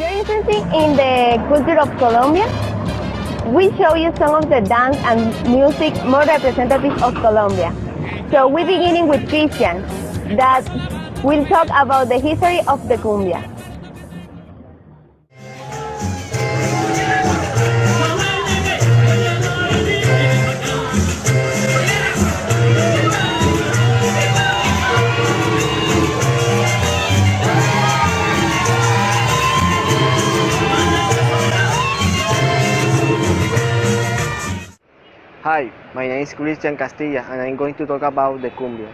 You're interested in the culture of Colombia? We show you some of the dance and music more representative of Colombia. So we're beginning with Christian, that will talk about the history of the cumbia. Hi, my name is Christian Castilla and I'm going to talk about the cumbia.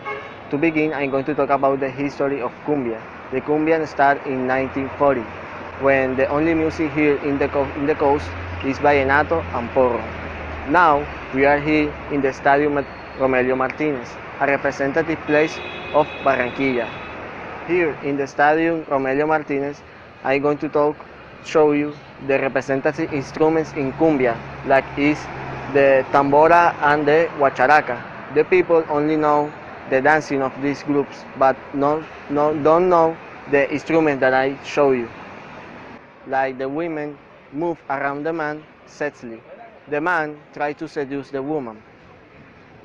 To begin, I'm going to talk about the history of cumbia. The cumbia started in 1940, when the only music here in the coast is vallenato and porro. Now, we are here in the Stadium Romelio Martinez, a representative place of Barranquilla. Here in the Stadium Romelio Martinez, I'm going to show you the representative instruments in cumbia, like is the tambora and the guacharaca. The people only know the dancing of these groups, but don't know the instruments that I show you. Like the women move around the man sexually. The man tries to seduce the woman.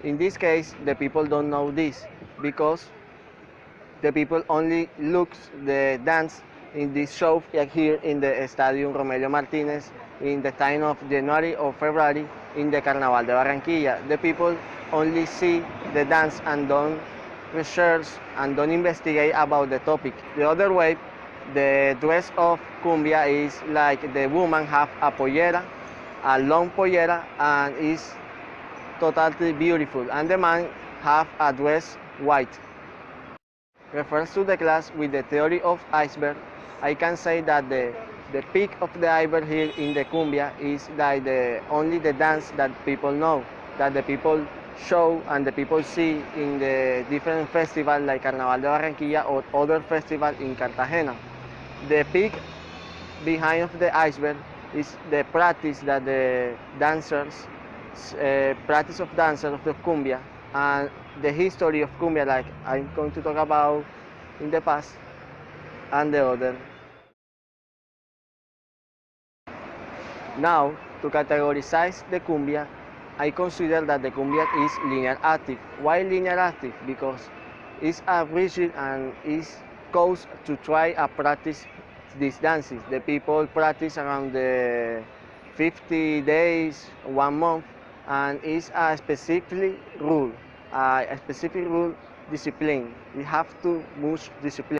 In this case, the people don't know this because the people only look the dance in this show here in the Stadium Romelio Martinez in the time of January or February in the Carnaval de Barranquilla. The people only see the dance and don't research and don't investigate about the topic. The other way, the dress of cumbia is like the woman have a pollera, a long pollera, and is totally beautiful, and the man have a dress white. Refers to the class with the theory of iceberg, I can say that the peak of the iceberg here in the cumbia is like only the dance that people know, that the people show and the people see in the different festivals like Carnaval de Barranquilla or other festivals in Cartagena. The peak behind of the iceberg is the practice that the dancers, practice of dancers of the cumbia, and the history of cumbia, like I'm going to talk about in the past, and the other. Now, to categorize the cumbia, I consider that the cumbia is linear active. Why linear active? Because it's a rigid and it's goes to try and practice these dances. The people practice around the 50 days, 1 month, and it's a specific rule, discipline. You have to much discipline.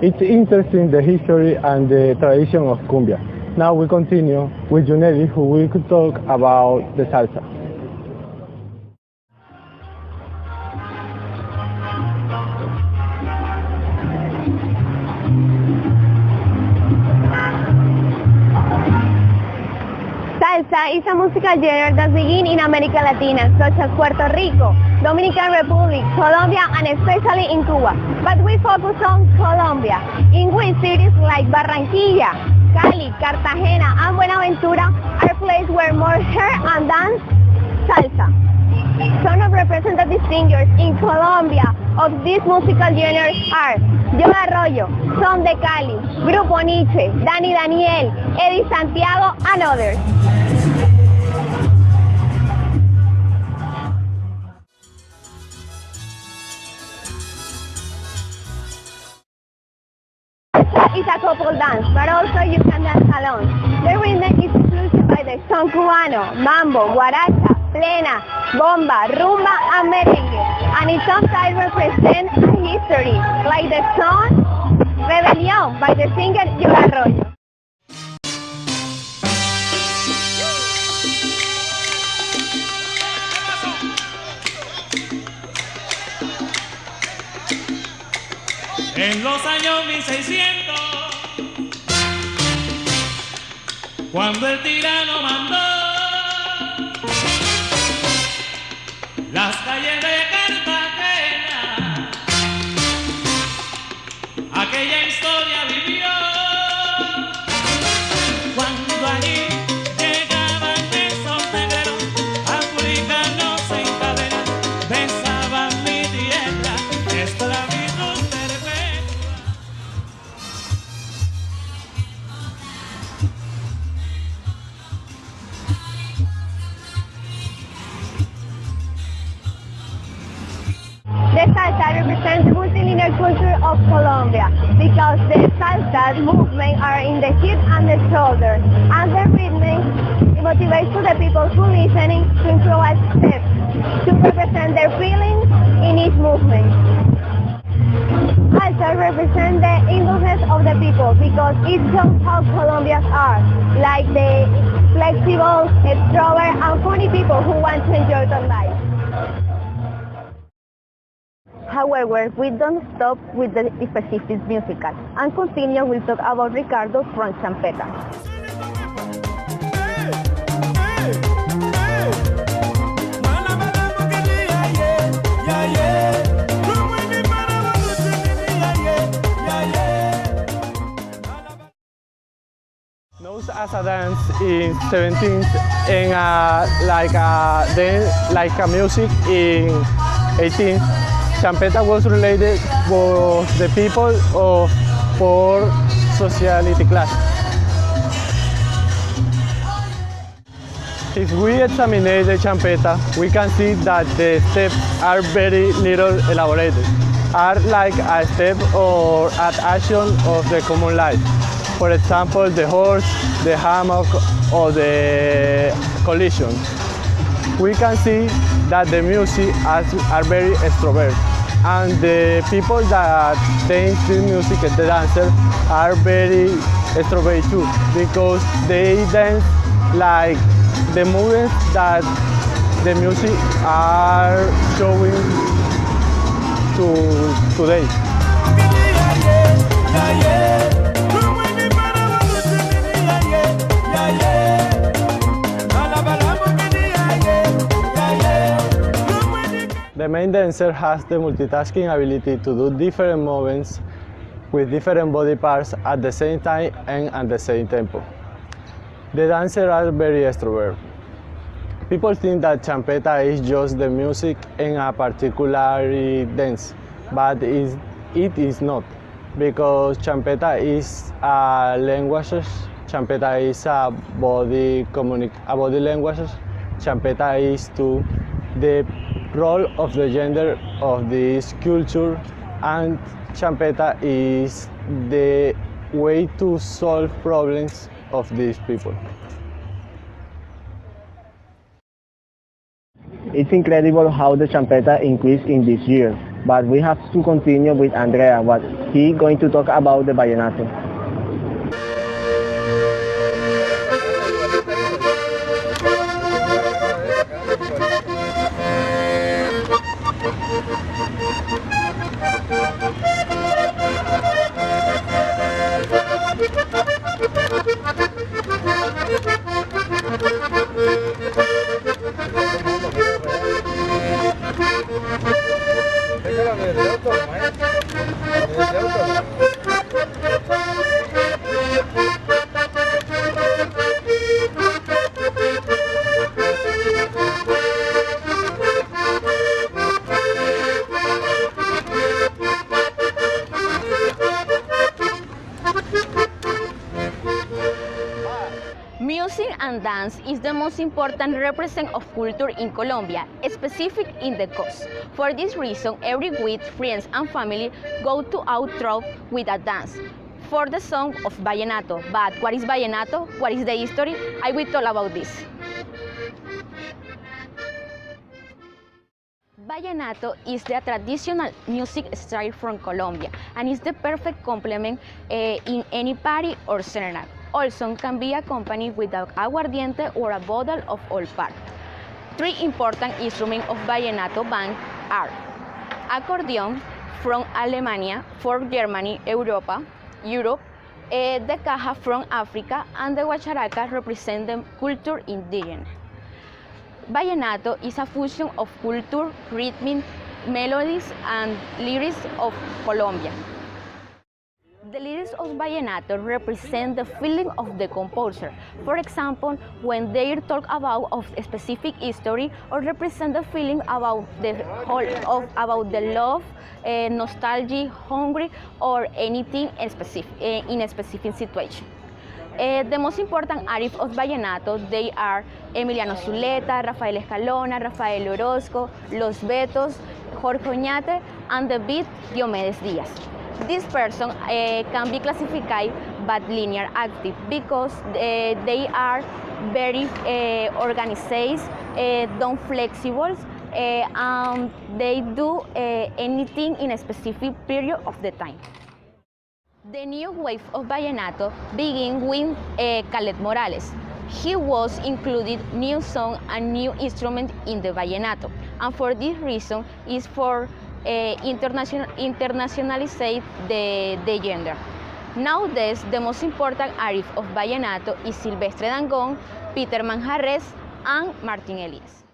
It's interesting the history and the tradition of cumbia. Now we continue with Juneli, who will talk about the salsa. Salsa is a musical genre that began in America Latina, such as Puerto Rico, Dominican Republic, Colombia, and especially in Cuba. But we focus on Colombia, in which cities like Barranquilla, Cali, Cartagena, and Buenaventura are places where more hear and dance salsa. Some of representative singers in Colombia of this musical genre are John Arroyo, Son de Cali, Grupo Nietzsche, Dani Daniel, Eddie Santiago, and others. It's a couple dance, but also you can dance alone. The rhythm is influenced by the son cubano, mambo, guaracha, plena, bomba, rumba, and merengue, and it sometimes represents a history, like the song Rebelión by the singer John Arroyo. En los años 1600, cuando el tirano mandó las calles de Cartagena, aquella historia vivió. Cuando allí llegaban esos negreros africanos en cadena, besaban mi tierra, esclavitud perpetua. inner culture of Colombia because the salsa movement are in the hip and the shoulder, and the rhythm motivates to the people who listening to improvise steps to represent their feelings in each movement. Also represent the indulgence of the people because it shows how Colombians are, like the flexible, extrovert, and funny people who want to enjoy their life. However, we don't stop with the specific musical and continue we'll talk about Ricardo from Champeta. Known as a dance in 17th and then like a music in 18th. Champeta was related with the people of poor sociality class. If we examine the champeta, we can see that the steps are very little elaborated, are like a step or an action of the common life. For example, the horse, the hammock, or the collision. We can see that the music are very extrovert, and the people that dance the music and the dancers are very extrovert too, because they dance like the movements that the music are showing today. The main dancer has the multitasking ability to do different movements with different body parts at the same time and at the same tempo. The dancers are very extrovert. People think that champeta is just the music in a particular dance, but it is not, because champeta is a language. Champeta is a body language. Champeta is to the role of the gender of this culture, and champeta is the way to solve problems of these people. It's incredible how the champeta increased in this year, but we have to continue with Andrea, what he going to talk about the vallenato. Music and dance is the most important representative of culture in Colombia, specific in the coast. For this reason, every week, friends and family go to outro with a dance for the song of vallenato. But what is vallenato? What is the history? I will talk about this. Vallenato is the traditional music style from Colombia and is the perfect complement in any party or serenade. Also can be accompanied with aguardiente or a bottle of old part. Three important instruments of vallenato band are accordion from Alemania, for Germany, Europe, the caja from Africa, and the guacharaca represent the culture indigenous. Vallenato is a fusion of culture, rhythm, melodies, and lyrics of Colombia. The lyrics of vallenato represent the feeling of the composer. For example, when they talk about a specific history, or represent the feeling about the love, nostalgia, hungry, or anything in a specific situation. The most important artists of vallenato, they are Emiliano Zuleta, Rafael Escalona, Rafael Orozco, Los Betos, Jorge Oñate, and the beat Diomedes Diaz. This person can be classified as linear active because they are very organized, non-flexible, and they do anything in a specific period of the time. The new wave of vallenato began with Caled Morales. He was included new song and new instrument in the vallenato, and for this reason is for internationalize the gender. Nowadays, the most important artist of vallenato is Silvestre Dangond, Peter Manjarres, and Martin Elias.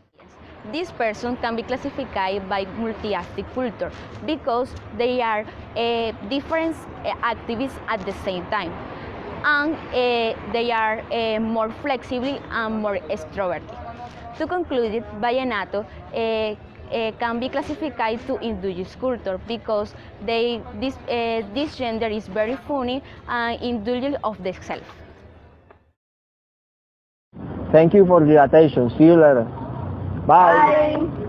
This person can be classified by multi-active culture because they are different activists at the same time, and they are more flexible and more extroverted. To conclude, vallenato can be classified to indigenous culture because this gender is very funny and indulgent of the self. Thank you for your attention. See you later. Bye. Bye.